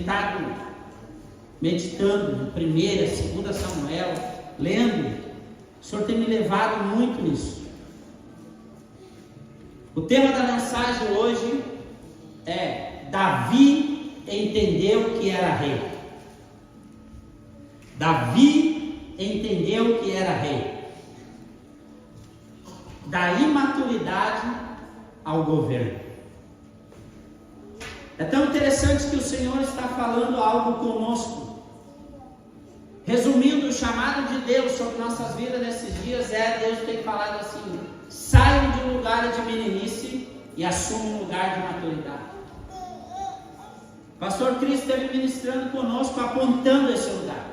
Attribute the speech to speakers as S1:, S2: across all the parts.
S1: estado meditando em 1ª, 2ª Samuel, lendo, o Senhor tem me levado muito nisso. O tema da mensagem hoje é: Davi entendeu que era rei. Davi entendeu que era rei. Da imaturidade ao governo. É tão interessante que o Senhor está falando algo conosco. Resumindo, o chamado de Deus sobre nossas vidas nesses dias Deus tem falado assim: saiam de um lugar de meninice e assumam um lugar de maturidade. Pastor Cristo esteve ministrando conosco, apontando esse lugar.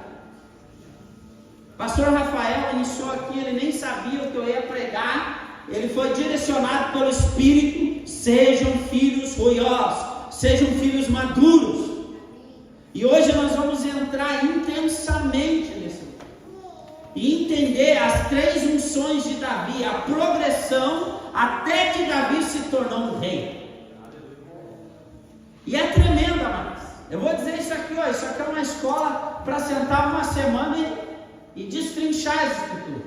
S1: Pastor Rafael iniciou aqui, ele nem sabia o que eu ia pregar, ele foi direcionado pelo Espírito: sejam filhos ruiosos, sejam filhos maduros. E hoje nós vamos entrar intensamente nesse lugar e entender as 3 unções de Davi, a progressão até que Davi se tornou um rei. E é tremendo, amados. Eu vou dizer isso aqui, isso aqui é uma escola para sentar uma semana e destrinchar as escrituras.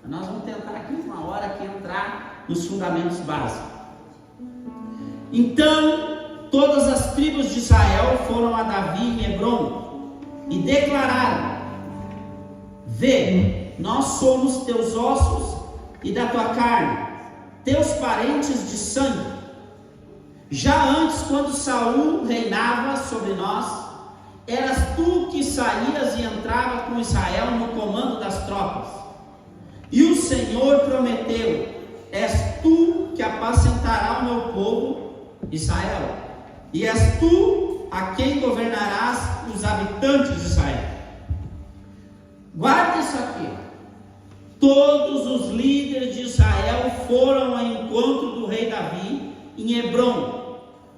S1: Nós vamos tentar aqui uma hora aqui entrar nos fundamentos básicos. Então, todas as tribos de Israel foram a Davi em Hebrom e declararam: vê, nós somos teus ossos e da tua carne, teus parentes de sangue. Já antes, quando Saul reinava sobre nós, eras tu que saías e entrava com Israel no comando das tropas. E o Senhor prometeu: és tu que apacentará o meu povo Israel, e és tu a quem governarás os habitantes de Israel. Guarda isso aqui. Todos os líderes de Israel foram ao encontro do rei Davi em Hebrom.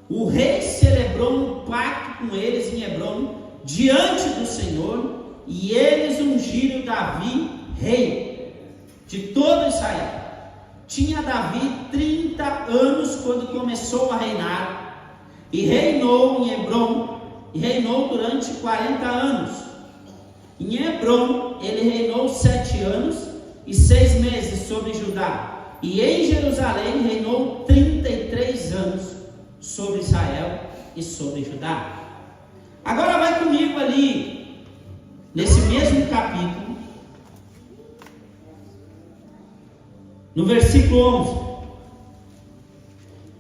S1: O rei celebrou um pacto com eles em Hebrom diante do Senhor, e eles ungiram Davi rei de todo Israel. Tinha Davi 30 anos quando começou a reinar, e reinou em Hebrom, e reinou durante 40 anos. Em Hebrom ele reinou 7 anos e 6 meses sobre Judá, e em Jerusalém reinou 33 anos sobre Israel e sobre Judá. Agora vai comigo ali, nesse mesmo capítulo, no versículo 11.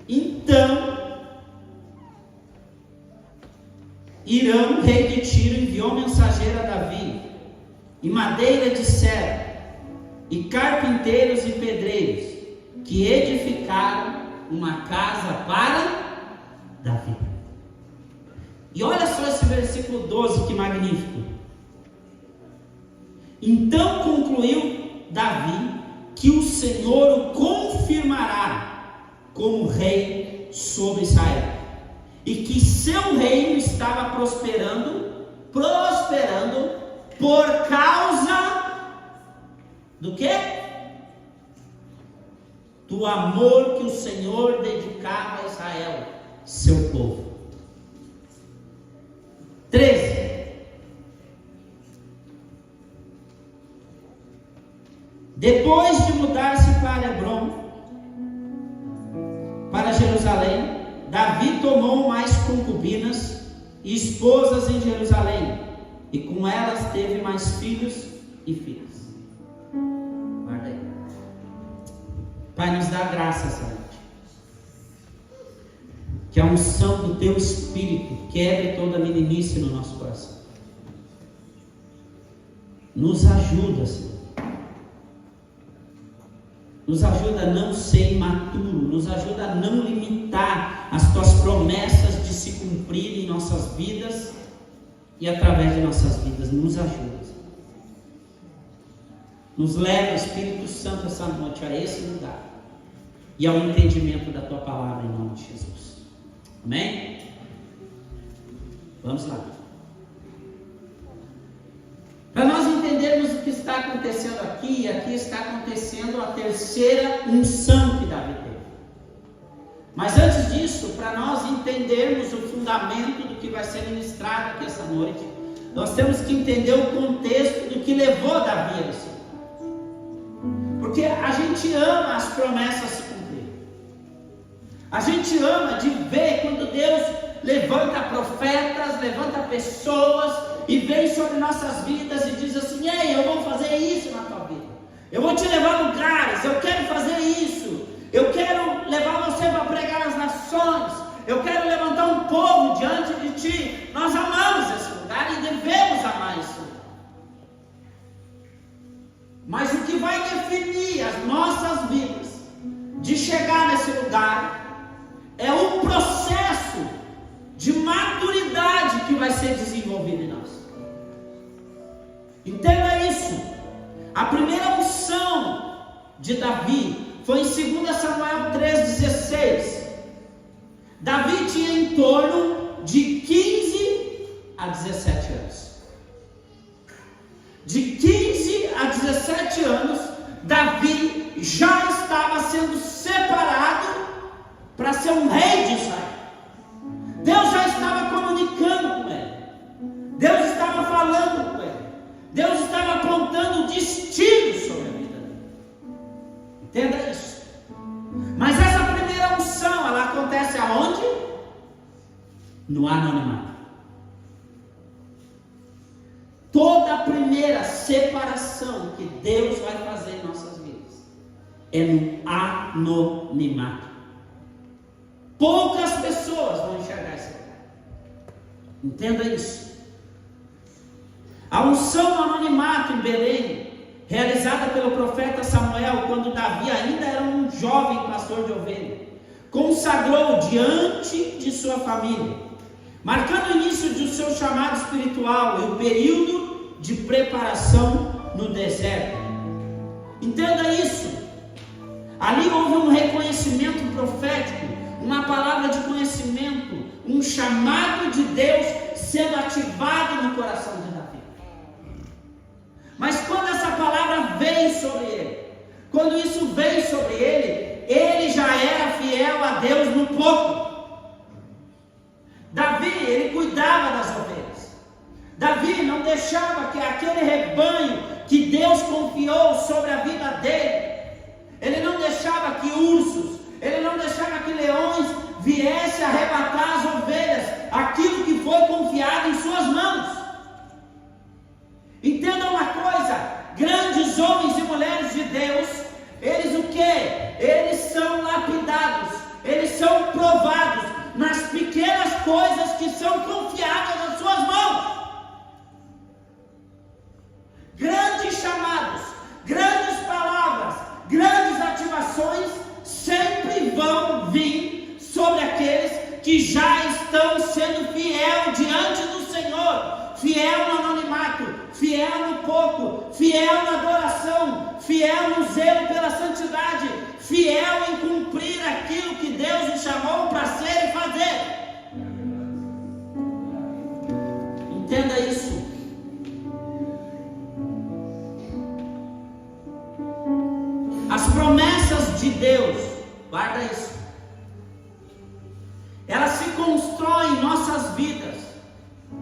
S1: Então, Irão, rei de Tiro, enviou mensageiro a Davi, e madeira de cedro, e carpinteiros e pedreiros, que edificaram uma casa para Davi. E olha só esse versículo 12, que magnífico. Então concluiu Davi que o Senhor o confirmará como rei sobre Israel, e que seu reino estava prosperando por causa do quê? Do amor que o Senhor dedicava a Israel, seu povo. 13. Depois de mudar-se para Hebrom, para Jerusalém, Davi tomou mais concubinas e esposas em Jerusalém, e com elas teve mais filhos e filhas. Guarda aí. Pai, nos dá graça essa noite. Que a unção do Teu Espírito quebre toda meninice no nosso coração. Nos ajuda, Senhor. Nos ajuda a não ser imaturo. Nos ajuda a não limitar as Tuas promessas de se cumprir em nossas vidas e através de nossas vidas. Nos ajuda. Nos leva, Espírito Santo, essa noite a esse lugar e ao entendimento da Tua palavra, em nome de Jesus. Amém? Vamos lá. Para nós entendermos o que está acontecendo aqui está acontecendo a terceira unção que Davi teve. Mas antes disso, para nós entendermos o fundamento do que vai ser ministrado aqui essa noite, nós temos que entender o contexto do que levou Davi a isso. Porque a gente ama as promessas se cumprir. A gente ama de ver quando Deus levanta profetas, levanta pessoas e vem sobre nossas vidas e diz assim: ei, eu vou fazer isso na tua vida. Eu vou te levar a lugares, eu quero fazer isso. Eu quero levar você para pregar as nações. Eu quero levantar um povo diante de ti. Nós amamos esse lugar e devemos amar esse lugar. Mas o que vai definir as nossas vidas de chegar nesse lugar é o processo de maturidade que vai ser desenvolvido em nós. Entenda isso. A primeira unção de Davi foi em 2 Samuel 3,16. Davi tinha em torno de 15 a 17 anos. De 15 a 17 anos, Davi já estava sendo separado para ser um rei de Israel. Deus já estava comunicando com ele. Deus estava falando com ele. Deus estava apontando o destino sobre a vida dele. Entenda isso. Mas essa primeira unção, ela acontece aonde? No anonimato. Toda a primeira separação que Deus vai fazer em nossas vidas é no anonimato. Poucas pessoas vão enxergar esse lugar. Entenda isso. A unção no anonimato em Belém, realizada pelo profeta Samuel, quando Davi ainda era um jovem pastor de ovelhas, consagrou diante de sua família, marcando o início do seu chamado espiritual e o período de preparação no deserto. Entenda isso. Ali houve um reconhecimento profético, uma palavra de conhecimento, um chamado de Deus sendo ativado no coração de Davi. Mas quando essa palavra veio sobre ele, quando isso veio sobre ele, ele já era fiel a Deus no pouco. Davi, ele cuidava das ovelhas. Davi não deixava que aquele rebanho que Deus confiou sobre a vida dele, ele não deixava que ursos, ele não deixava que leões viessem arrebatar as ovelhas, aquilo que foi confiado em suas mãos. Entenda uma coisa, grandes homens e mulheres de Deus, eles o quê? Eles são lapidados, eles são provados nas pequenas coisas que são confiadas nas suas mãos. Grandes chamados, grandes palavras, grandes ativações sempre vão vir sobre aqueles que já estão sendo fiel diante do Senhor, fiel no anonimato, fiel no pouco, fiel na adoração, fiel no zelo pela santidade, fiel em cumprir aquilo que Deus o chamou para ser e fazer. Entenda isso. As promessas de Deus, guarda isso, elas se constroem em nossas vidas,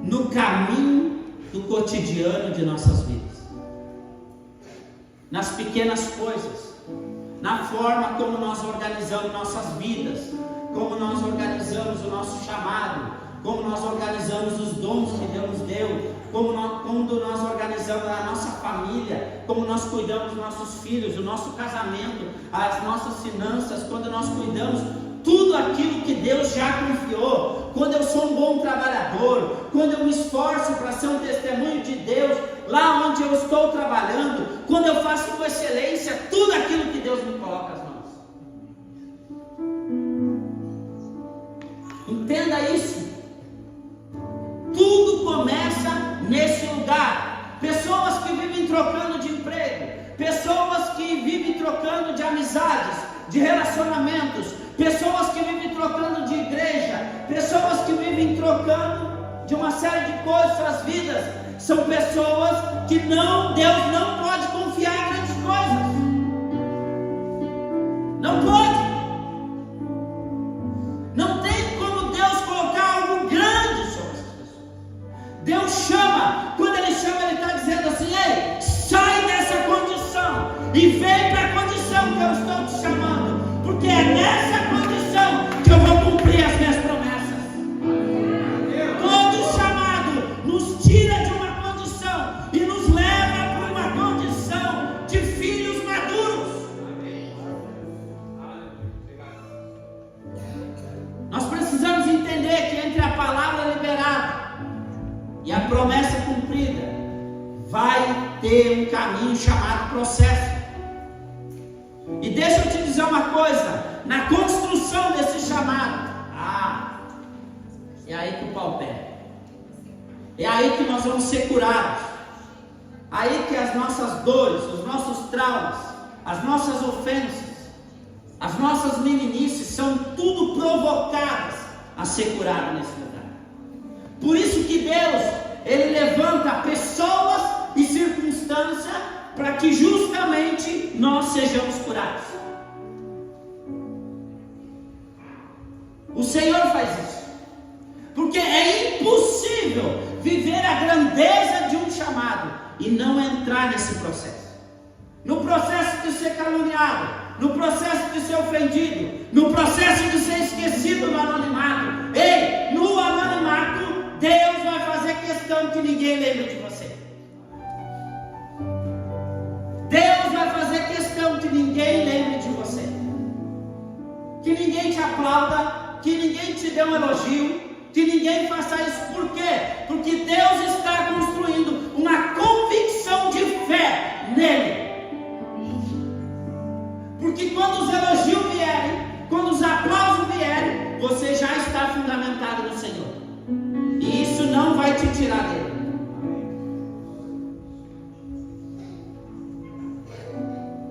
S1: no caminho do cotidiano de nossas vidas, nas pequenas coisas, na forma como nós organizamos nossas vidas, como nós organizamos o nosso chamado, como nós organizamos os dons que Deus nos deu, quando nós organizamos a nossa família, como nós cuidamos dos nossos filhos, do nosso casamento, as nossas finanças, quando nós cuidamos tudo aquilo que Deus já confiou, quando eu sou um bom trabalhador, quando eu me esforço para ser um testemunho de Deus, lá onde eu estou trabalhando, quando eu faço com excelência tudo aquilo que Deus me coloca às mãos. Entenda isso. Tudo começa nesse lugar. Pessoas que vivem trocando de emprego, pessoas que vivem trocando de amizades, de relacionamentos, pessoas que vivem trocando de igreja, pessoas que vivem trocando de uma série de coisas, suas vidas, são pessoas que Deus não pode confiar grandes coisas. Não pode. chama, ele está dizendo assim: ei, sai dessa condição e vem para a condição que eu estou te chamando, porque é nessa condição que eu vou cumprir as minhas promessas. Todo chamado nos tira de uma condição e nos leva para uma condição de filhos maduros. Nós precisamos entender que entre a palavra liberada e a promessa cumprida vai ter um caminho chamado processo. E deixa eu te dizer uma coisa: na construção desse chamado, é aí que o pau pega, é aí que nós vamos ser curados, aí que as nossas dores, os nossos traumas, as nossas ofensas, as nossas meninices são tudo provocadas a ser curado nesse lugar. Por isso que Deus, Ele levanta pessoas e circunstâncias para que justamente nós sejamos curados. O Senhor faz isso, porque é impossível viver a grandeza de um chamado e não entrar nesse processo. No processo de ser caluniado, no processo de ser ofendido, no processo de ser esquecido no anonimato. Ei, no anonimato, Deus vai fazer questão que ninguém lembre de você. Deus vai fazer questão que ninguém lembre de você, que ninguém te aplauda, que ninguém te dê um elogio, que ninguém faça isso. Por quê? Porque Deus está construindo uma convicção de fé nele. Porque quando os elogios vierem, quando os aplausos vierem, você já está fundamentado no Senhor, e isso não vai te tirar dele.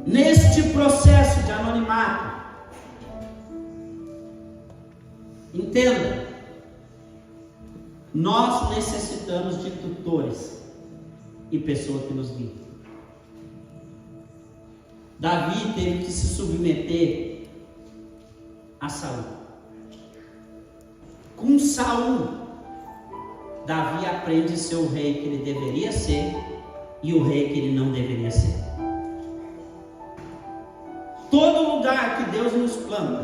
S1: Neste processo de anonimato, entenda, nós necessitamos de tutores e pessoas que nos guiem. Davi teve que se submeter a Saul. Com Saul, Davi aprende a ser o rei que ele deveria ser e o rei que ele não deveria ser. Todo lugar que Deus nos planta,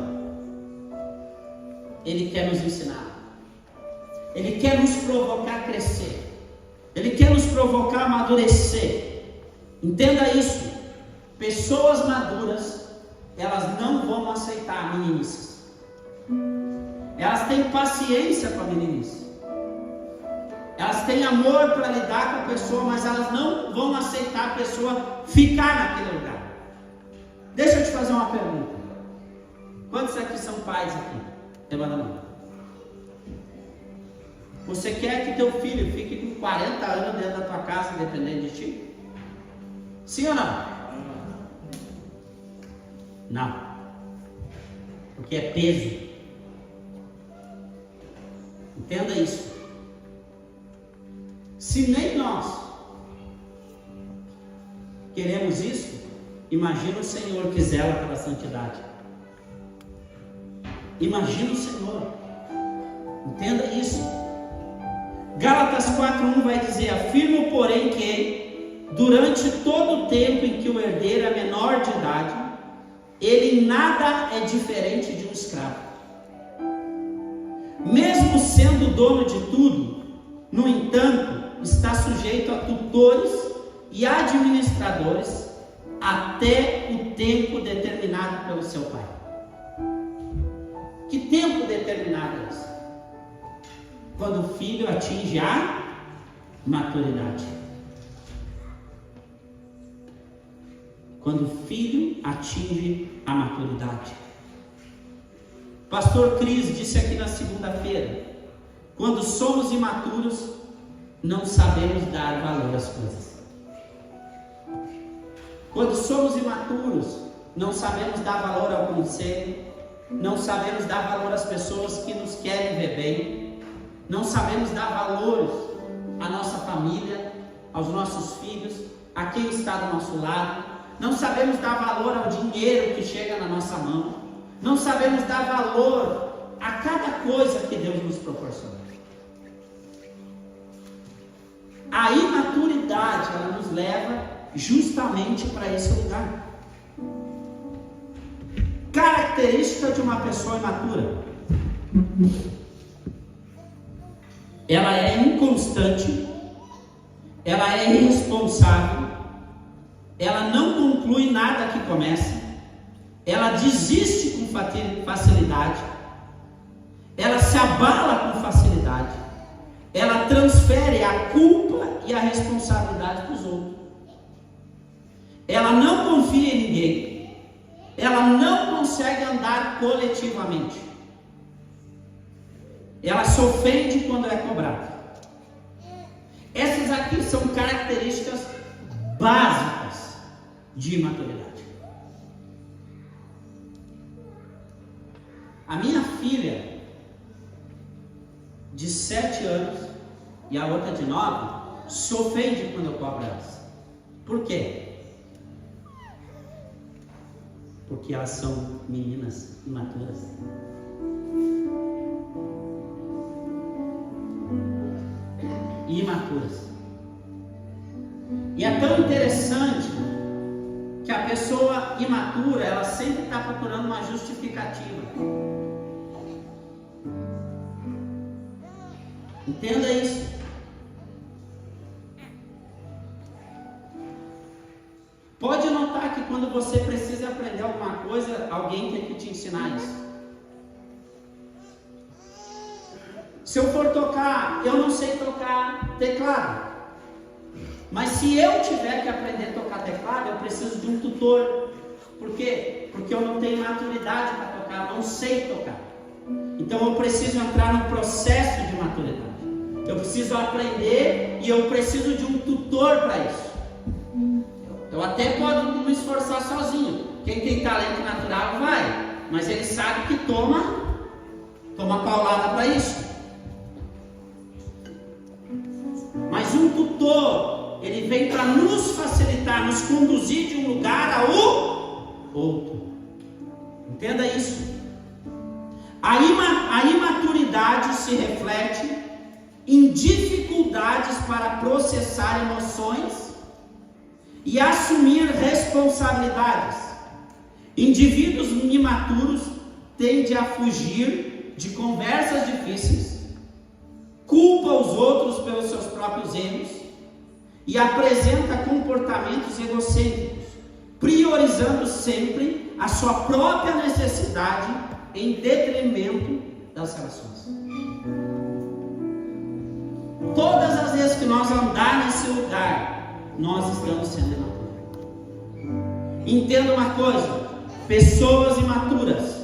S1: Ele quer nos ensinar, Ele quer nos provocar a crescer, Ele quer nos provocar a amadurecer. Entenda isso. Pessoas maduras, elas não vão aceitar meninices. Elas têm paciência com a meninice, elas têm amor para lidar com a pessoa, mas elas não vão aceitar a pessoa ficar naquele lugar. Deixa eu te fazer uma pergunta. Quantos aqui são pais aqui? Levanta a mão. Você quer que teu filho fique com 40 anos dentro da tua casa dependendo de ti? Sim ou não? Não. Porque é peso. Entenda isso. Se nem nós queremos isso, imagina o Senhor que zela pela santidade. Imagina o Senhor. Entenda isso. Gálatas 4:1 vai dizer: afirmo, porém, que durante todo o tempo em que o herdeiro é menor de idade, ele em nada é diferente de um escravo, mesmo sendo dono de tudo. No entanto, está sujeito a tutores e administradores até o tempo determinado pelo seu pai. Que tempo determinado é esse? Quando o filho atinge a maturidade. Quando o filho atinge a maturidade. Pastor Cris disse aqui na segunda-feira: quando somos imaturos, não sabemos dar valor às coisas. Quando somos imaturos, não sabemos dar valor ao conselho, não sabemos dar valor às pessoas que nos querem ver bem, não sabemos dar valor à nossa família, aos nossos filhos, a quem está do nosso lado, não sabemos dar valor ao dinheiro que chega na nossa mão, não sabemos dar valor a cada coisa que Deus nos proporciona. A imaturidade, ela nos leva justamente para esse lugar. Característica de uma pessoa imatura: ela é inconstante, ela é irresponsável, ela não conclui nada que começa, ela desiste com facilidade, ela se abala com facilidade, ela transfere a culpa e a responsabilidade para os outros, ela não confia em ninguém, ela não consegue andar coletivamente, ela se ofende quando é cobrada. Essas aqui são características básicas de imaturidade. A minha filha de 7 anos e a outra de 9 se ofende quando eu cobro elas. Por quê? Porque elas são meninas imaturas. Imaturas. E é tão interessante que a pessoa imatura, ela sempre está procurando uma justificativa. Entenda isso. Pode notar que quando você precisa aprender alguma coisa, alguém tem que te ensinar isso. Se eu for tocar, eu não sei tocar teclado. Mas se eu tiver que aprender a tocar teclado, eu preciso de um tutor. Por quê? Porque eu não tenho maturidade para tocar, eu não sei tocar. Então eu preciso entrar no processo de maturidade. Eu preciso aprender e eu preciso de um tutor para isso. Eu até posso me esforçar sozinho. Quem tem talento natural vai, mas ele sabe que toma paulada para isso. Mas um tutor, ele vem para nos facilitar, nos conduzir de um lugar ao outro. Entenda isso. A imaturidade se reflete em dificuldades para processar emoções e assumir responsabilidades. Indivíduos imaturos tendem a fugir de conversas difíceis, culpa os outros pelos seus próprios erros e apresenta comportamentos egocêntricos, priorizando sempre a sua própria necessidade em detrimento das relações. Todas as vezes que nós andar nesse lugar, nós estamos sendo imaturos. Entenda uma coisa: pessoas imaturas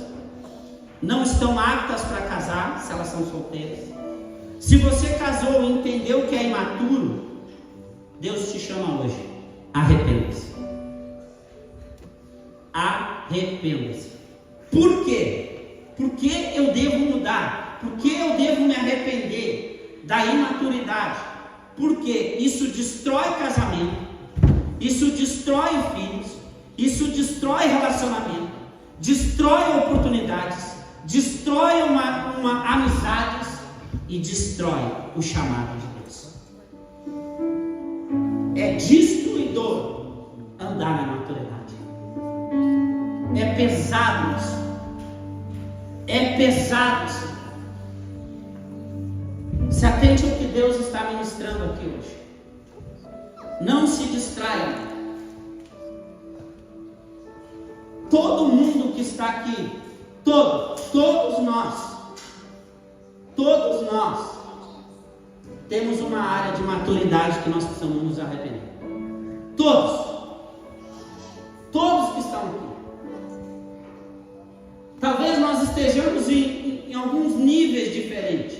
S1: não estão aptas para casar se elas são solteiras. Se você casou e entendeu que é imaturo, Deus te chama hoje. Arrependa-se. Arrependa-se. Por quê? Por que eu devo mudar? Por que eu devo me arrepender da imaturidade? Porque isso destrói casamento, isso destrói filhos, isso destrói relacionamento, destrói oportunidades, destrói uma amizades e destrói o chamado de Deus. É destruidor andar na maturidade. É pesado isso. É pesado isso. Se atente ao que Deus está ministrando aqui hoje. Não se distraia. Todo mundo que está aqui, todos nós temos uma área de maturidade que nós precisamos nos arrepender. Todos que estão aqui. Talvez nós estejamos em alguns níveis diferentes.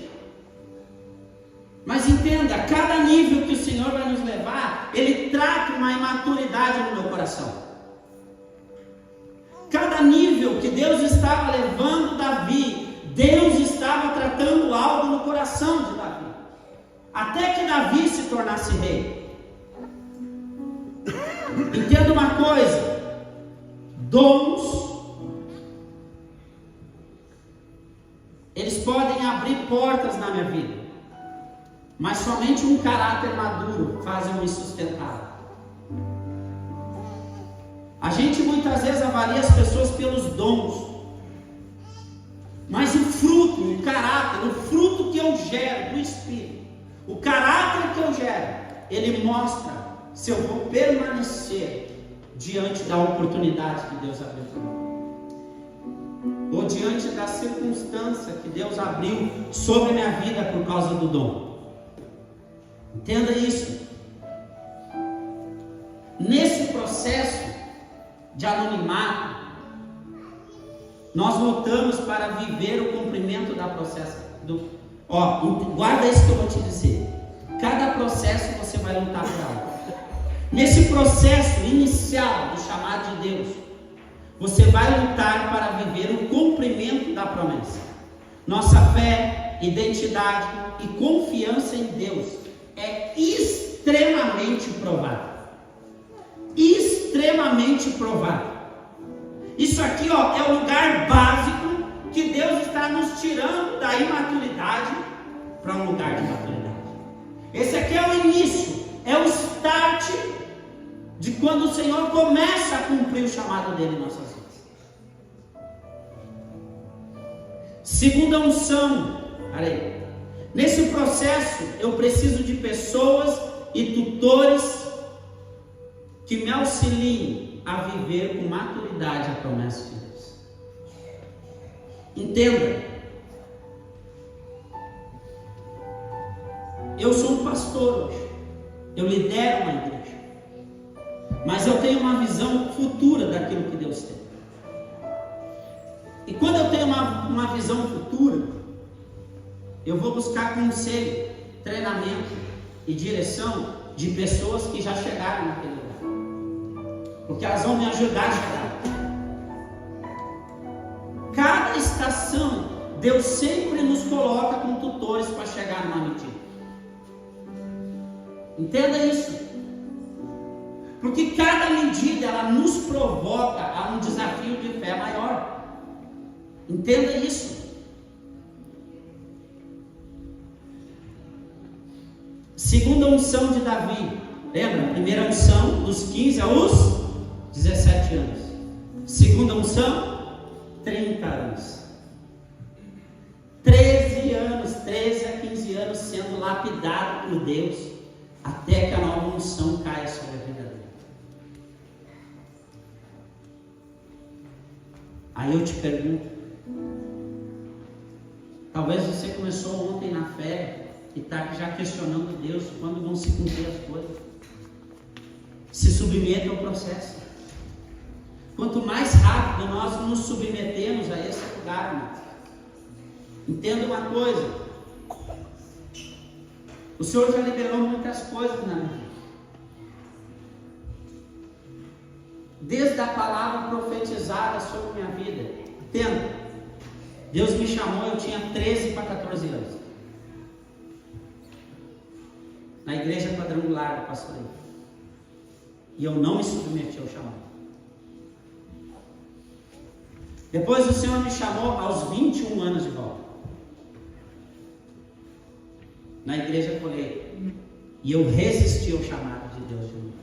S1: Mas entenda, cada nível que o Senhor vai nos levar, Ele trata uma imaturidade no meu coração. Cada nível que Deus estava levando Davi, Deus estava tratando algo no coração de Davi, até que Davi se tornasse rei. Entenda uma coisa: dons, eles podem abrir portas na minha vida, mas somente um caráter maduro faz eu me sustentar. A gente muitas vezes avalia as pessoas pelos dons, mas o fruto, o caráter, o fruto que eu gero do Espírito, o caráter que eu gero, ele mostra se eu vou permanecer diante da oportunidade que Deus abriu para mim, ou diante da circunstância que Deus abriu sobre a minha vida por causa do dom. Entenda isso. Nesse processo de anonimato, nós lutamos para viver o cumprimento da processo guarda isso que eu vou te dizer. Cada processo você vai lutar por algo. Nesse processo inicial do chamado de Deus, você vai lutar para viver o cumprimento da promessa. Nossa fé, identidade e confiança em Deus é extremamente provável. Extremamente provável. Isso aqui, é o lugar básico que Deus está nos tirando da imaturidade para um lugar de maturidade. Esse aqui é o início, é o start de quando o Senhor começa a cumprir o chamado dele em nossas vidas. Segunda unção. Nesse processo eu preciso de pessoas e tutores que me auxiliem a viver com maturidade a promessa de Deus. Entenda, eu sou um pastor hoje, eu lidero uma igreja, mas eu tenho uma visão futura daquilo que Deus tem. E quando eu tenho uma visão futura, eu vou buscar conselho, treinamento e direção de pessoas que já chegaram naquele lugar, porque elas vão me ajudar a chegar. Cada estação, Deus sempre nos coloca com tutores para chegar numa medida. Entenda isso, porque cada medida ela nos provoca a um desafio de fé maior. Entenda isso. Segunda unção de Davi, lembra? Primeira unção dos 15 aos 17 anos. Segunda unção, 30 anos. 13 anos, 13 a 15 anos sendo lapidado por Deus, até que a nova unção caia sobre a vida dele. Aí eu te pergunto, talvez você começou ontem na fé e está já questionando Deus quando vão se cumprir as coisas. Se submeta ao processo. Quanto mais rápido nós nos submetemos a esse lugar, irmãos, entenda uma coisa: o Senhor já liberou muitas coisas na minha vida. Desde a palavra profetizada sobre minha vida. Entenda, Deus me chamou, eu tinha 13 para 14 anos. Na igreja quadrangular do pastor. E eu não me submeti ao chamado. Depois o Senhor me chamou aos 21 anos de volta. Na igreja colheita. E eu resisti ao chamado de Deus de novo.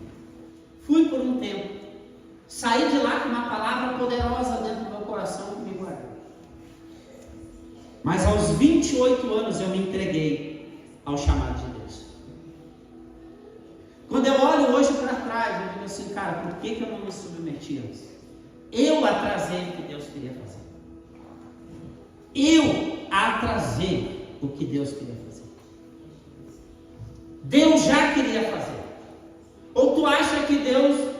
S1: Fui por um tempo. Saí de lá com uma palavra poderosa dentro do meu coração que me guardou. Mas aos 28 anos eu me entreguei ao chamado de Deus. Quando eu olho hoje para trás, eu digo assim, cara, por que eu não me submeti antes? Eu atrasei o que Deus queria fazer. Eu atrasei o que Deus queria fazer. Deus já queria fazer. Ou tu acha que Deus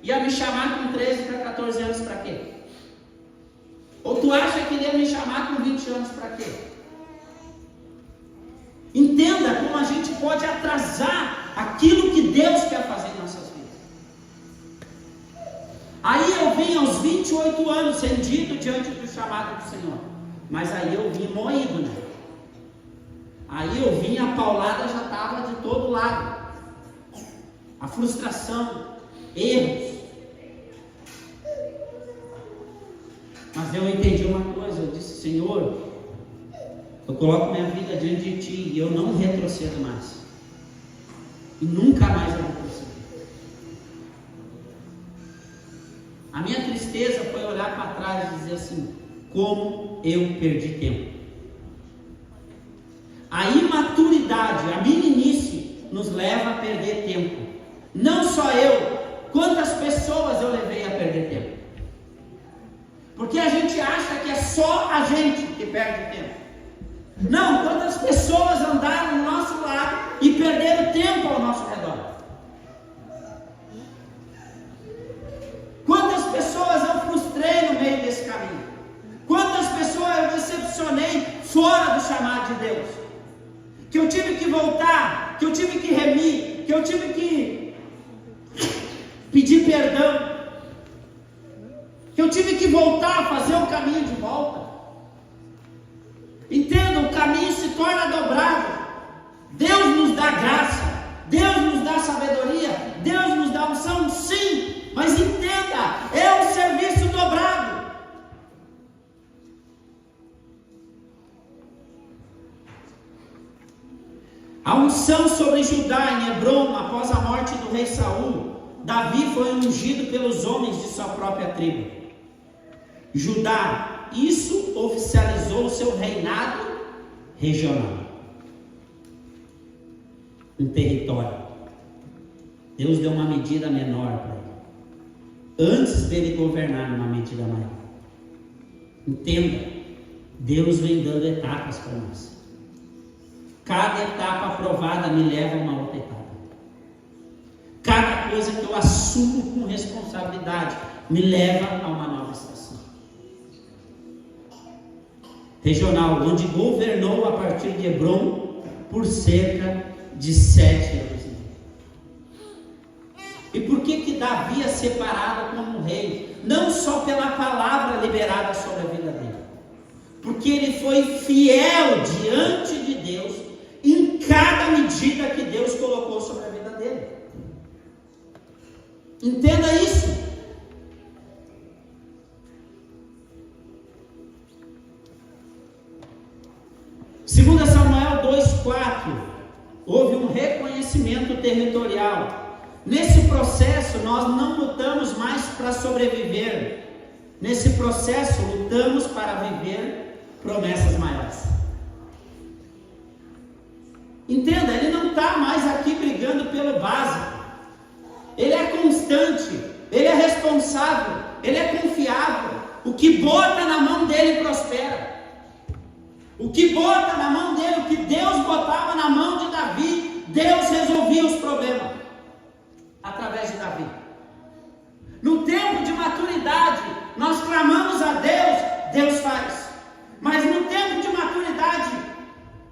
S1: ia me chamar com 13 para 14 anos para quê? Ou tu acha que ele ia me chamar com 20 anos para quê? Entenda como a gente pode atrasar aquilo que Deus quer fazer em nossas vidas. Aí eu vim aos 28 anos rendido diante do chamado do Senhor. Mas aí eu vim moído, né? Aí eu vim, a paulada já estava de todo lado. A frustração, erros. Mas eu entendi uma coisa, eu disse, Senhor, eu coloco minha vida diante de Ti e eu não retrocedo mais. E nunca mais eu retrocedo. A minha tristeza foi olhar para trás e dizer assim: como eu perdi tempo. A imaturidade, a meninice, nos leva a perder tempo. Não só eu, quantas pessoas eu levei a perder tempo. Porque a gente acha que é só a gente que perde tempo. Não, quantas pessoas andaram ao nosso lado e perderam tempo ao nosso redor. Quantas pessoas eu frustrei no meio desse caminho. Quantas pessoas eu decepcionei fora do chamado de Deus. Que eu tive que voltar, que eu tive que remir, que eu tive que pedir perdão, que eu tive que voltar a fazer o caminho de volta. Entenda, o caminho se torna dobrado. Deus nos dá graça, Deus nos dá sabedoria, Deus nos dá unção, sim, mas entenda, é um serviço dobrado. A unção sobre Judá em Hebrom, após a morte do rei Saul, Davi foi ungido pelos homens de sua própria tribo. Judá, isso oficializou o seu reinado regional. Um território. Deus deu uma medida menor para ele, antes dele governar numa medida maior. Entenda, Deus vem dando etapas para nós. Cada etapa aprovada me leva a uma outra etapa. Cada coisa que eu assumo com responsabilidade me leva a uma nova estação. Regional, onde governou a partir de Hebrom por cerca de 7 anos. E por que Davi é separado como rei? Não só pela palavra liberada sobre a vida dele, porque ele foi fiel diante de Deus em cada medida que Deus colocou sobre a vida dele. Entenda isso. Segundo Samuel 2:4, houve um reconhecimento territorial. Nesse processo nós não lutamos mais para sobreviver. Nesse processo lutamos para viver promessas maiores. Entenda, ele não está mais aqui brigando pelo básico. Ele é constante, ele é responsável, ele é confiável. O que bota na mão dele prospera. O que bota na mão dele, o que Deus botava na mão de Davi, Deus resolvia os problemas através de Davi. No tempo de maturidade, nós clamamos a Deus, Deus faz. Mas no tempo de maturidade,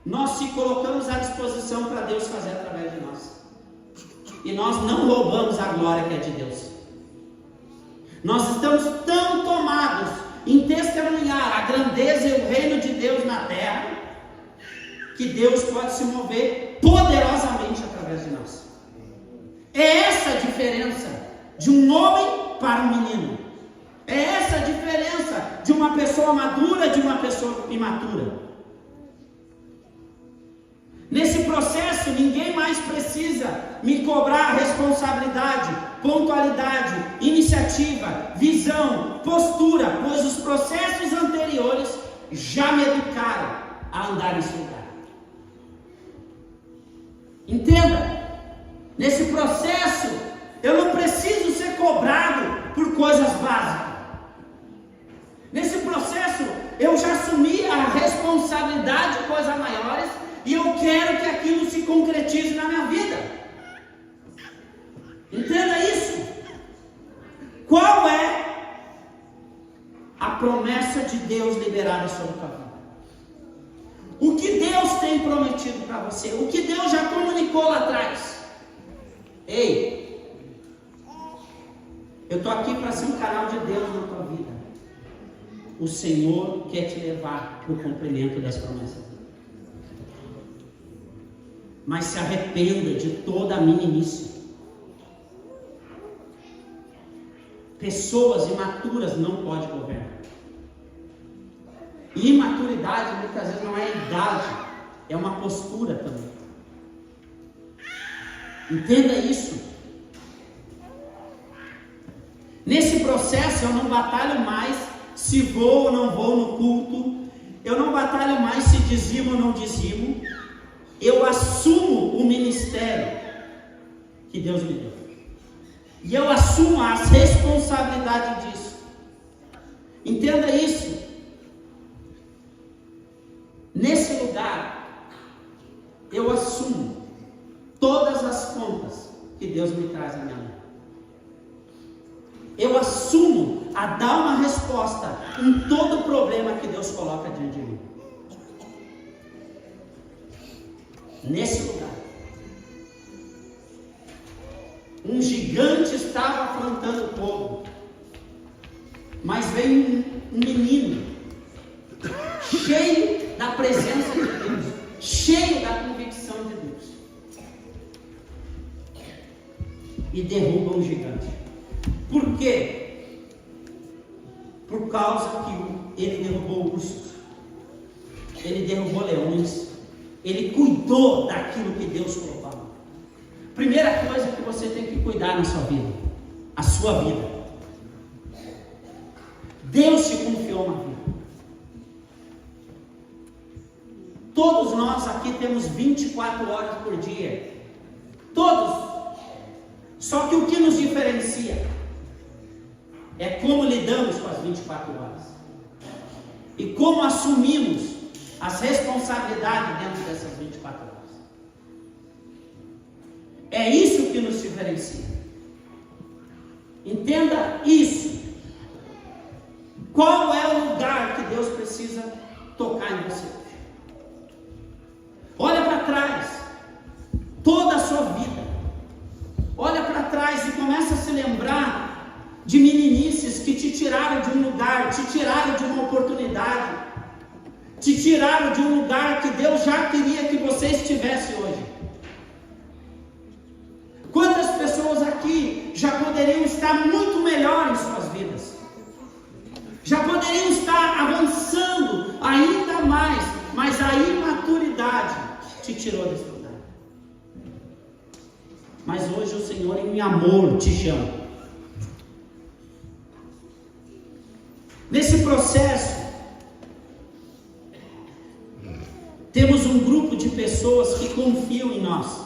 S1: nós se colocamos à disposição para Deus fazer através de nós. E nós não roubamos a glória que é de Deus. Nós estamos tão tomados em testemunhar a grandeza e o reino de Deus na terra, que Deus pode se mover poderosamente através de nós. É essa a diferença de um homem para um menino. É essa a diferença de uma pessoa madura de uma pessoa imatura. Nesse processo, ninguém mais precisa me cobrar responsabilidade, pontualidade, iniciativa, visão, postura, pois os processos anteriores já me educaram a andar nesse lugar. Entenda, nesse processo, eu não preciso ser cobrado por coisas básicas. Nesse processo, eu já assumi a responsabilidade de coisas maiores. E eu quero que aquilo se concretize na minha vida. Entenda isso. Qual é a promessa de Deus liberada sobre a tua vida? O que Deus tem prometido para você? O que Deus já comunicou lá atrás? Ei, eu estou aqui para ser um canal de Deus na tua vida. O Senhor quer te levar para o cumprimento das promessas. Mas se arrependa de toda a meninice. Pessoas imaturas não podem governar. E imaturidade muitas vezes não é idade, é uma postura também. Entenda isso. Nesse processo eu não batalho mais se vou ou não vou no culto, eu não batalho mais se dizimo ou não dizimo, eu assumo o ministério que Deus me deu, e eu assumo as responsabilidades disso. Entenda isso. Nesse lugar eu assumo todas as contas que Deus me traz à minha mão. Eu assumo a dar uma resposta em todo problema que Deus coloca diante de mim. Nesse lugar, um gigante estava afrontando o povo, mas veio um menino cheio da presença de Deus, cheio da convicção de Deus, e derruba um gigante. Por quê? Por causa que ele derrubou ursos, ele derrubou leões, ele cuidou daquilo que Deus colocou. Primeira coisa que você tem que cuidar na sua vida, a sua vida. Deus te confiou uma vida. Todos nós aqui temos 24 horas por dia. Todos. Só que o que nos diferencia é como lidamos com as 24 horas. E como assumimos as responsabilidades dentro dessas 24 horas. É isso que nos diferencia. Entenda isso. Qual é o lugar que Deus precisa tocar em você? Olha para trás, toda a sua vida. Olha para trás e começa a se lembrar de meninices que te tiraram de um lugar, te tiraram de uma oportunidade, te tiraram de um lugar que Deus já queria que você estivesse hoje. Quantas pessoas aqui já poderiam estar muito melhor em suas vidas? Já poderiam estar avançando ainda mais, mas a imaturidade te tirou desse lugar. Mas hoje o Senhor em amor te chama. Nesse processo, temos um grupo de pessoas que confiam em nós,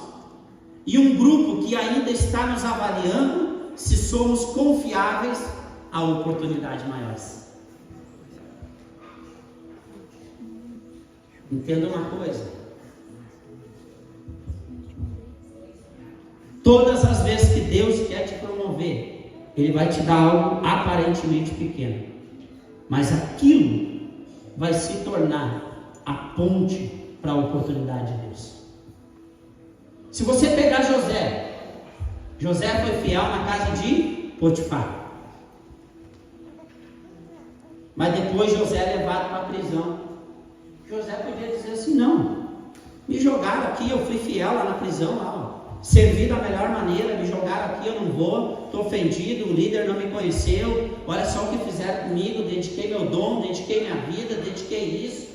S1: e um grupo que ainda está nos avaliando se somos confiáveis a oportunidades maiores. Entenda uma coisa: todas as vezes que Deus quer te promover, Ele vai te dar algo aparentemente pequeno, mas aquilo vai se tornar a ponte para a oportunidade de Deus. Se você pegar José foi fiel na casa de Potifar, mas depois José é levado para a prisão. José podia dizer assim: não, me jogaram aqui, eu fui fiel lá na prisão, lá, servi da melhor maneira, me jogaram aqui, eu não vou, estou ofendido, o líder não me conheceu, olha só o que fizeram comigo, dediquei meu dom, dediquei minha vida, dediquei isso.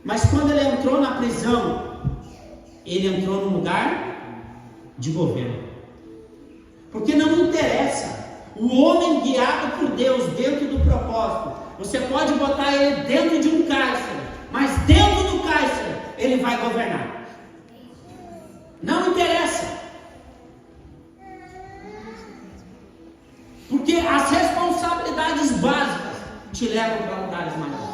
S1: Mas quando ele entrou na prisão, ele entrou num lugar de governo. Porque não interessa, o homem guiado por Deus dentro do propósito, você pode botar ele dentro de um cárcere, mas dentro do cárcere ele vai governar. Não interessa. Porque as responsabilidades básicas te levam para lugares maiores.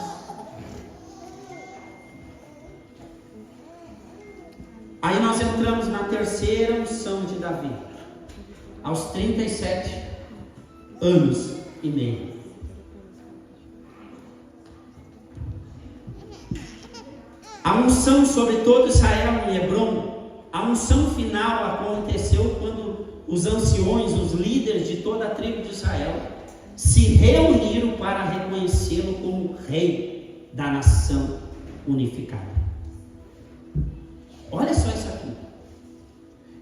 S1: Aí nós entramos na terceira unção de Davi, aos 37 anos e meio. A unção sobre todo Israel em Hebrom, a unção final aconteceu quando os anciões, os líderes de toda a tribo de Israel, se reuniram para reconhecê-lo como rei da nação unificada. Olha só isso aqui.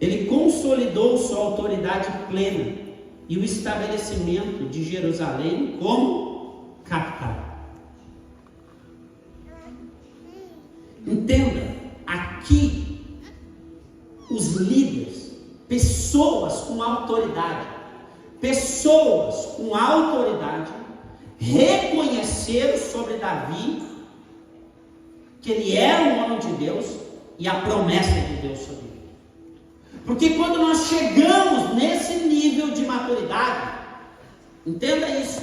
S1: Ele consolidou sua autoridade plena e o estabelecimento de Jerusalém como capital. Entenda, aqui os líderes, pessoas com autoridade, reconheceram sobre Davi que ele era um homem de Deus e a promessa de Deus sobre ele. Porque quando nós chegamos nesse nível de maturidade, entenda isso,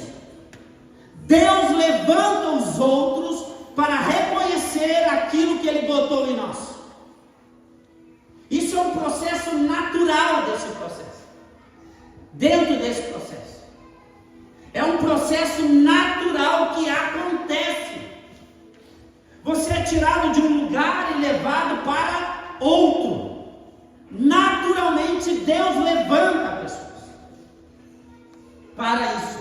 S1: Deus levanta os outros para reconhecer aquilo que Ele botou em nós. Isso é um processo natural desse processo. Dentro desse processo. É um processo natural que acontece. Você é tirado de um lugar e levado para outro. Naturalmente Deus levanta pessoas para isso.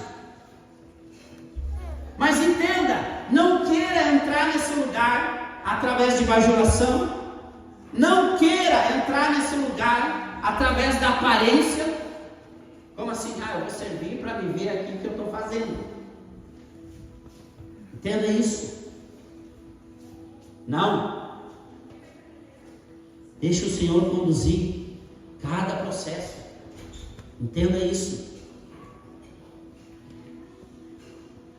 S1: Mas entenda, não queira entrar nesse lugar através de bajulação. Não queira entrar nesse lugar através da aparência. Como assim? Eu vou servir para me ver aqui o que eu estou fazendo. Entenda isso. Não. Deixa o Senhor conduzir cada processo. Entenda isso.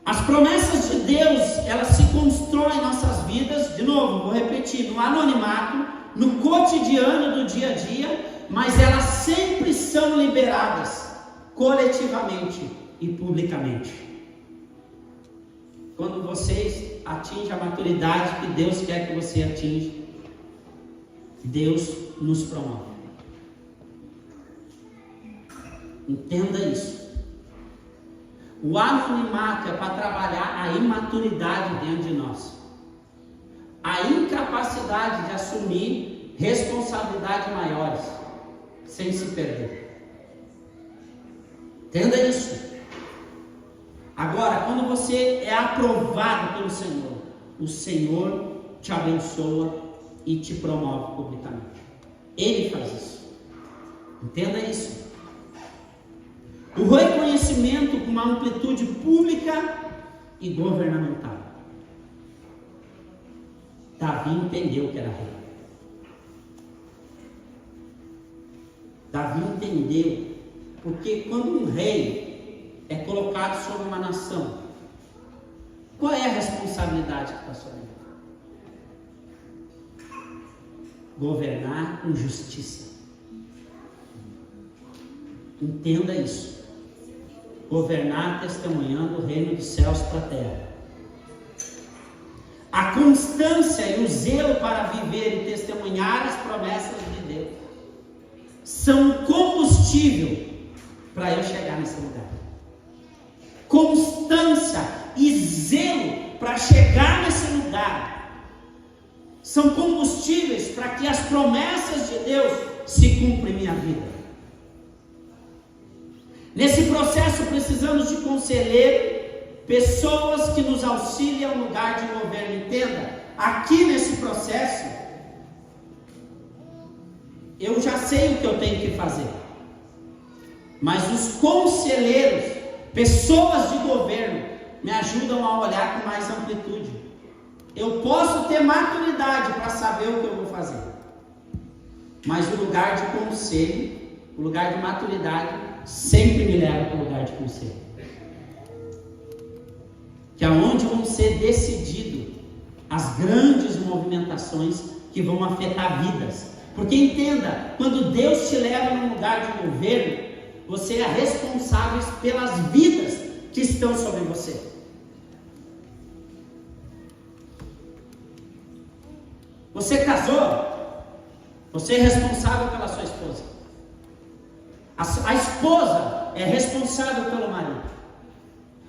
S1: As promessas de Deus, elas se constroem em nossas vidas, de novo, vou repetir, no anonimato, no cotidiano do dia a dia, mas elas sempre são liberadas coletivamente e publicamente. Quando vocês atingem a maturidade que Deus quer que você atinja, Deus nos promove. Entenda isso. O anonimato é para trabalhar a imaturidade dentro de nós. A incapacidade de assumir responsabilidades maiores, sem se perder. Entenda isso. Agora, quando você é aprovado pelo Senhor, o Senhor te abençoa e te promove publicamente. Ele faz isso. Entenda isso. O reconhecimento com uma amplitude pública e governamental. Davi entendeu que era rei. Davi entendeu, porque quando um rei é colocado sobre uma nação, qual é a responsabilidade que está sobre ele? Governar com justiça. Entenda isso. Governar testemunhando o reino dos céus para a terra. A constância e o zelo para viver e testemunhar as promessas de Deus são combustível para eu chegar nesse lugar. Constância e zelo para chegar nesse lugar são combustíveis para que as promessas de Deus se cumpram em minha vida. Nesse processo precisamos de conselheiro, pessoas que nos auxiliam no lugar de governo. Entenda, aqui nesse processo, eu já sei o que eu tenho que fazer. Mas os conselheiros, pessoas de governo, me ajudam a olhar com mais amplitude. Eu posso ter maturidade para saber o que eu vou fazer. Mas o lugar de conselho, o lugar de maturidade, sempre me leva para o lugar de conselho. Que é onde vão ser decididas as grandes movimentações que vão afetar vidas. Porque entenda, quando Deus te leva num lugar de governo, você é responsável pelas vidas que estão sobre você. Você casou, você é responsável pela sua esposa. A esposa é responsável pelo marido.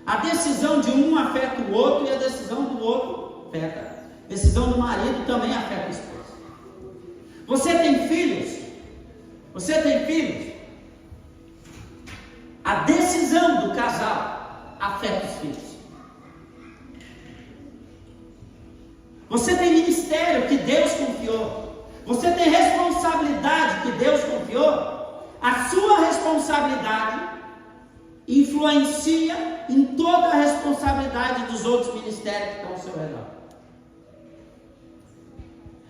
S1: A decisão de um afeta o outro e a decisão do outro afeta. A decisão do marido também afeta a esposa. Você tem filhos? Você tem filhos? A decisão do casal afeta os filhos. Você tem ministério que Deus confiou. Você tem responsabilidade que Deus confiou. A sua responsabilidade influencia em toda a responsabilidade dos outros ministérios que estão ao seu redor.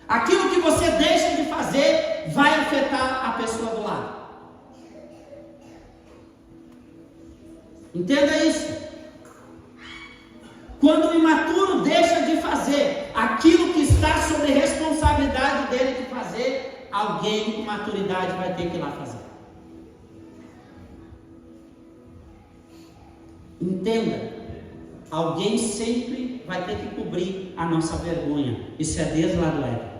S1: Aquilo que você deixa de fazer vai afetar a pessoa do lado. Entenda isso. Quando o imaturo deixa de fazer aquilo que está sob responsabilidade dele de fazer, alguém com maturidade vai ter que ir lá fazer. Entenda, alguém sempre vai ter que cobrir a nossa vergonha. Isso é desde lá do Éden.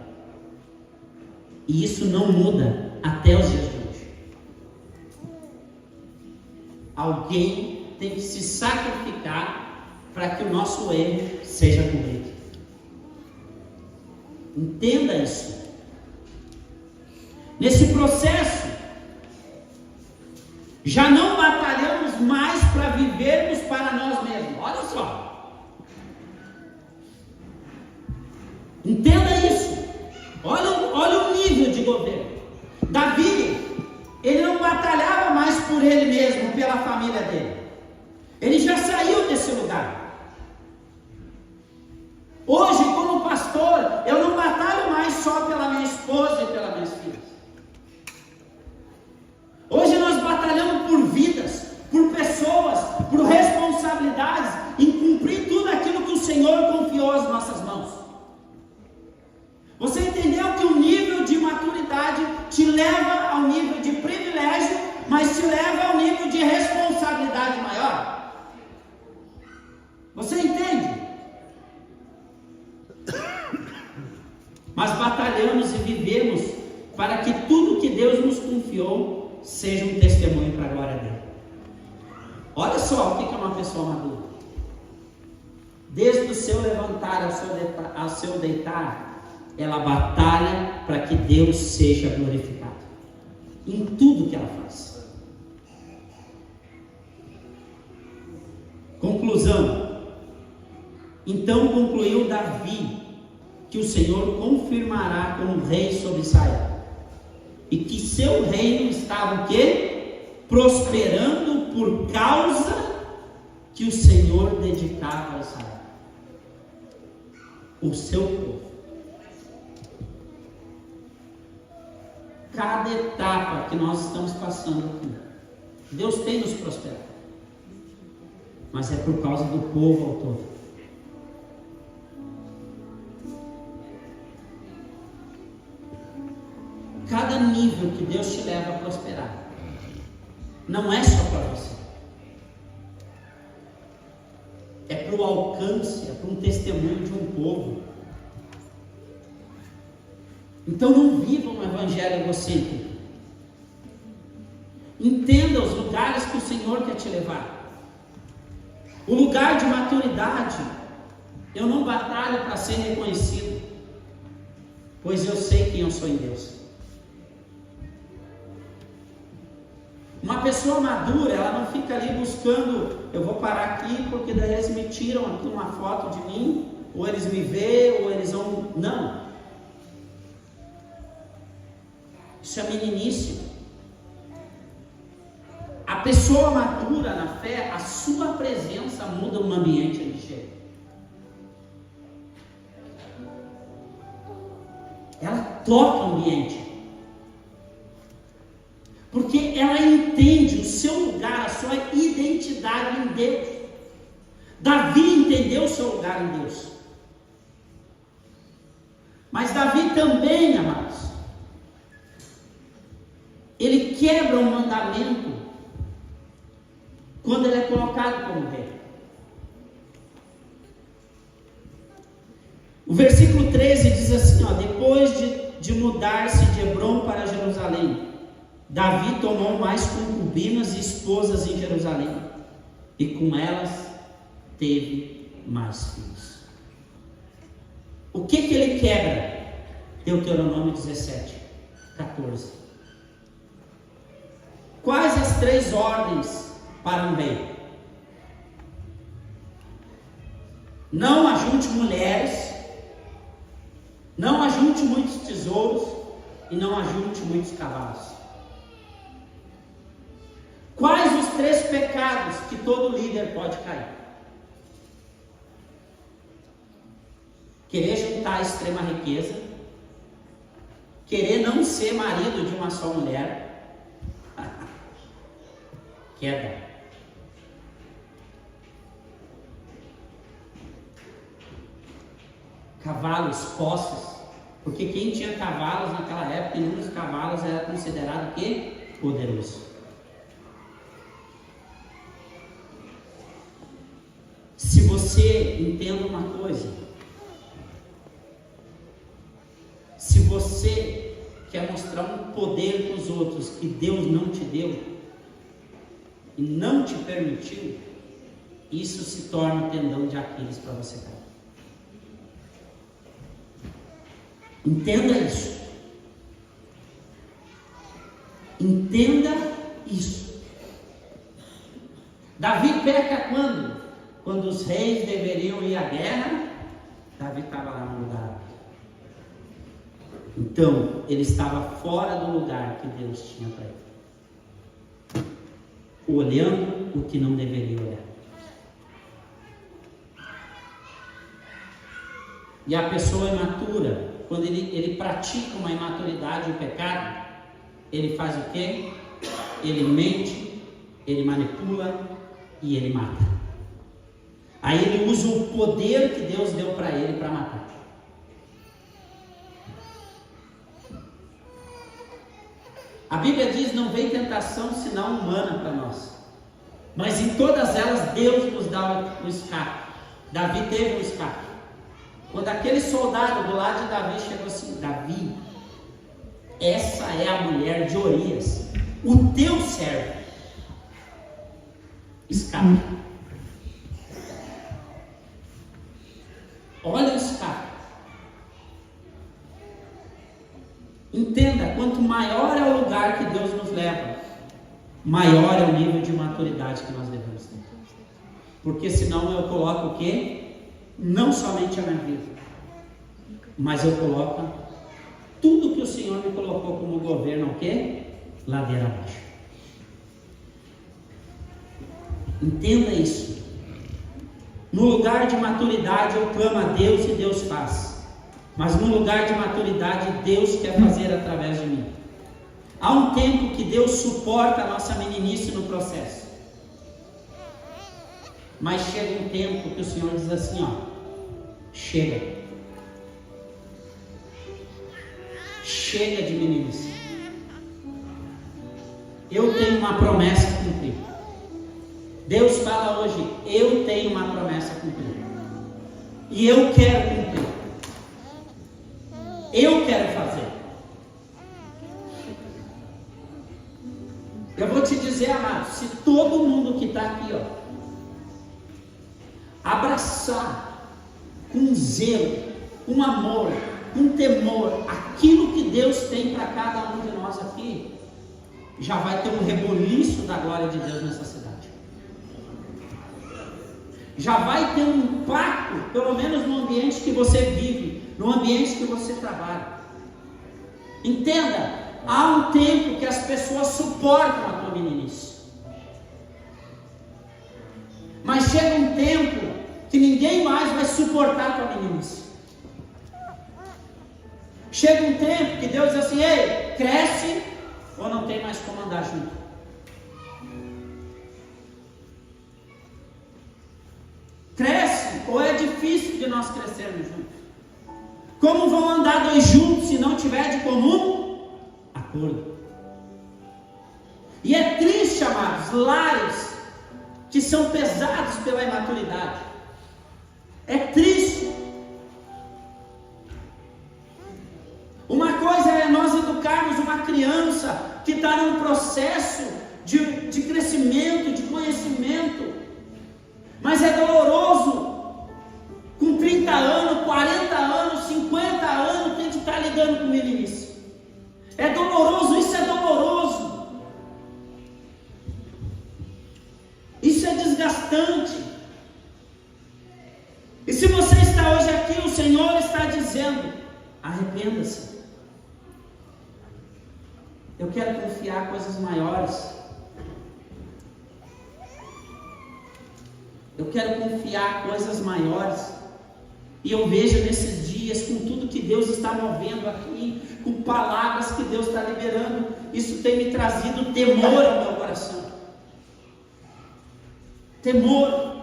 S1: E isso não muda até os dias de hoje. Alguém tem que se sacrificar para que o nosso erro seja cobrido. Entenda isso. Nesse processo, já não batalhamos mais para vivermos para nós mesmos. Olha só. Entenda isso. Olha o nível de governo. Davi, ele não batalhava mais por ele mesmo, pela família dele. Ele já saiu desse lugar. Hoje, como pastor, eu não batalho mais só pela minha esposa e pelas minhas filhas. Hoje nós batalhamos por vidas, por pessoas, por responsabilidades, em cumprir tudo aquilo que o Senhor confiou às nossas mãos. Você entendeu que o nível de maturidade te leva ao nível de privilégio, mas te leva ao nível de responsabilidade maior? Você entende? Mas batalhamos e vivemos para que tudo que Deus nos confiou seja um testemunho para a glória dele. Olha só o que é uma pessoa madura. Desde o seu levantar ao seu deitar, ela batalha para que Deus seja glorificado em tudo que ela faz. Conclusão. Então concluiu Davi que o Senhor confirmará como rei sobre Israel, e que seu reino estava o quê? Prosperando por causa que o Senhor dedicava a Israel, o seu povo. Cada etapa que nós estamos passando aqui, Deus tem nos prosperado, mas é por causa do povo ao todo. Cada nível que Deus te leva a prosperar, não é só para você, é para o alcance, é para um testemunho de um povo. Então não viva um evangelho egocêntrico. Entenda os lugares que o Senhor quer te levar. O lugar de maturidade, eu não batalho para ser reconhecido, pois eu sei quem eu sou em Deus. Uma pessoa madura, ela não fica ali buscando, eu vou parar aqui porque daí eles me tiram aqui uma foto de mim, ou eles me veem, ou eles vão... Não. Isso é meninice. A pessoa madura na fé, a sua presença muda um ambiente onde chega. Ela toca o ambiente. Porque ela entende o seu lugar, a sua identidade em Deus. Davi entendeu o seu lugar em Deus. Mas Davi também, amados, ele quebra um mandamento quando ele é colocado como rei. O versículo 13 diz assim, depois de mudar-se de Hebrom para Jerusalém, Davi tomou mais concubinas e esposas em Jerusalém, e com elas teve mais filhos. O que ele quebra? Deuteronômio 17, 14. Quais as 3 ordens para um rei? Não ajunte mulheres, não ajunte muitos tesouros e não ajunte muitos cavalos. Quais os 3 pecados que todo líder pode cair? Querer juntar a extrema riqueza, querer não ser marido de uma só mulher, queda. Cavalos, posses, porque quem tinha cavalos naquela época, inúmeros cavalos, era considerado o quê? Poderoso. Se você entenda uma coisa, se você quer mostrar um poder para os outros que Deus não te deu e não te permitiu, isso se torna um tendão de Aquiles para você cair. Entenda isso. Entenda isso. Davi peca quando? Quando os reis deveriam ir à guerra, Davi estava lá no lugar. Então, ele estava fora do lugar que Deus tinha para ele, olhando o que não deveria olhar. E a pessoa imatura, quando ele pratica uma imaturidade, um pecado, ele faz o quê? Ele mente, ele manipula e ele mata. Aí ele usa o poder que Deus deu para ele para matar. A Bíblia diz: não vem tentação senão humana para nós, mas em todas elas Deus nos dá o escape. Davi teve um escape. Quando aquele soldado do lado de Davi chegou assim: Davi, essa é a mulher de Urias, o teu servo. Escape. Olha o escape. Entenda, quanto maior é o lugar que Deus nos leva, maior é o nível de maturidade que nós devemos ter. Porque senão eu coloco o quê? Não somente a minha vida, mas eu coloco tudo que o Senhor me colocou como governo, o quê? Ladeira abaixo. Entenda isso. No lugar de maturidade eu clamo a Deus e Deus faz. Mas no lugar de maturidade Deus quer fazer através de mim. Há um tempo que Deus suporta a nossa meninice no processo. Mas chega um tempo que o Senhor diz assim, ó: chega. Chega de meninice. Eu tenho uma promessa a cumprir. Deus fala hoje: eu tenho uma promessa a cumprir. E eu quero cumprir. Eu quero fazer. Eu vou te dizer, amado, se todo mundo que está aqui, ó, abraçar com zelo, com amor, com temor, aquilo que Deus tem para cada um de nós aqui, já vai ter um reboliço da glória de Deus nessa cidade. Já vai ter um impacto, pelo menos no ambiente que você vive, no ambiente que você trabalha. Entenda, há um tempo que as pessoas suportam a tua meninice. Mas chega um tempo que ninguém mais vai suportar a tua meninice. Chega um tempo que Deus diz assim: ei, cresce ou não tem mais como andar junto. Cresce ou é difícil de nós crescermos juntos. Como vão andar dois juntos se não tiver de comum acordo? E é triste, amados, lares que são pesados pela imaturidade. É triste. Uma coisa é nós educarmos uma criança que está num processo de crescimento, de conhecimento, mas é doloroso. Com 30 anos, 40 anos, 50 anos, tem que estar lidando com meninice. É doloroso, isso é doloroso. Isso é desgastante. E se você está hoje aqui, o Senhor está dizendo: arrependa-se. Eu quero confiar coisas maiores. Eu quero confiar coisas maiores. E eu vejo nesses dias dias, com tudo que Deus está movendo aqui, com palavras que Deus está liberando, isso tem me trazido temor ao meu coração. Temor.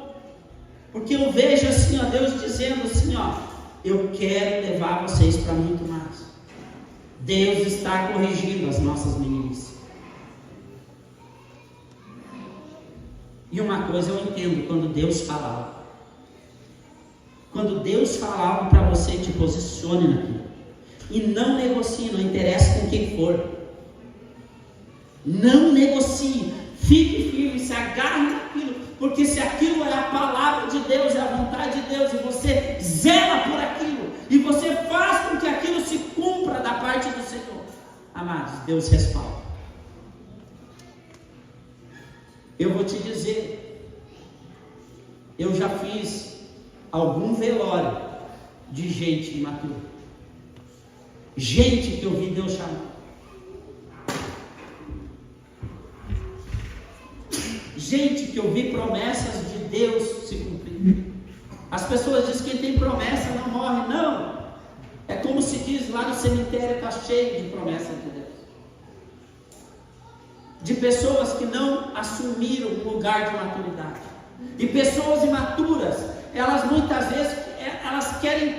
S1: Porque eu vejo assim, ó, Deus dizendo assim, ó, eu quero levar vocês para muito mais. Deus está corrigindo as nossas meninices. E uma coisa eu entendo, quando Deus fala algo. Quando Deus fala algo para você, te posicione naquilo. E não negocie, não interessa com quem for. Não negocie. Fique firme, se agarre naquilo. Porque se aquilo é a palavra de Deus, é a vontade de Deus, e você zela por aquilo, e você faz com que aquilo se cumpra da parte do Senhor, amados, Deus respalda. Eu vou te dizer, eu já fiz algum velório de gente imatura, gente que eu vi Deus chamar, gente que eu vi promessas de Deus se cumprir. As pessoas dizem que quem tem promessa não morre. Não, é como se diz lá no cemitério, está cheio de promessas de Deus, de pessoas que não assumiram um lugar de maturidade. E pessoas imaturas, elas muitas vezes,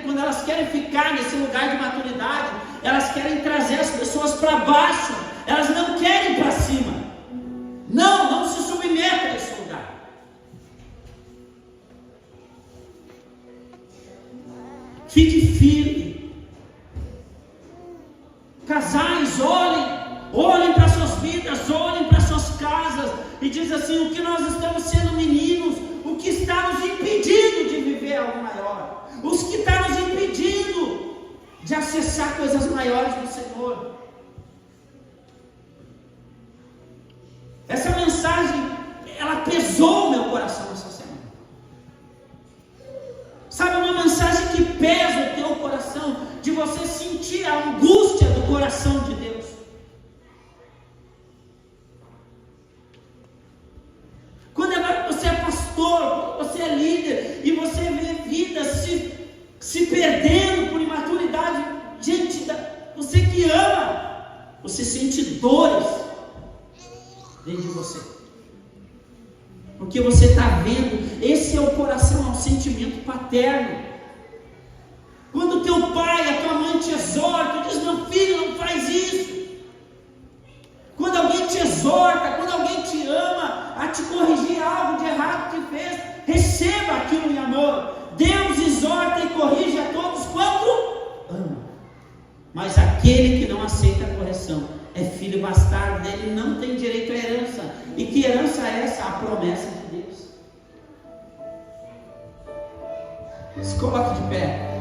S1: quando elas querem ficar nesse lugar de maturidade, elas querem trazer as pessoas para baixo, elas não querem para cima. Não se submeta a esse lugar. Fique firme. Casais, olhem para suas vidas, olhem para suas casas e diz assim: o que nós estamos sendo meninos, o que está nos impedindo de viver algo maior, os que está nos impedindo de acessar coisas maiores do Senhor. Essa mensagem, ela pesou o meu coração essa semana. Sabe, uma mensagem que pesa o teu coração, de você sentir a angústia do coração de Deus. Quando você é pastor, você é líder, e você vê vidas se perdendo por imaturidade, você que ama, você sente dores dentro de você, porque você está vendo. Esse é o coração, é um sentimento paterno. Quando teu pai, a tua mãe te exorta, diz: meu filho, não faz isso. Quando alguém te exorta, quando alguém te ama a te corrigir algo de errado que fez, receba aquilo em amor. Deus exorta e corrige a todos quanto ama, mas aquele que não aceita a correção é filho bastardo, ele não tem direito à herança. E que herança é essa? A promessa de Deus. Se coloque de pé.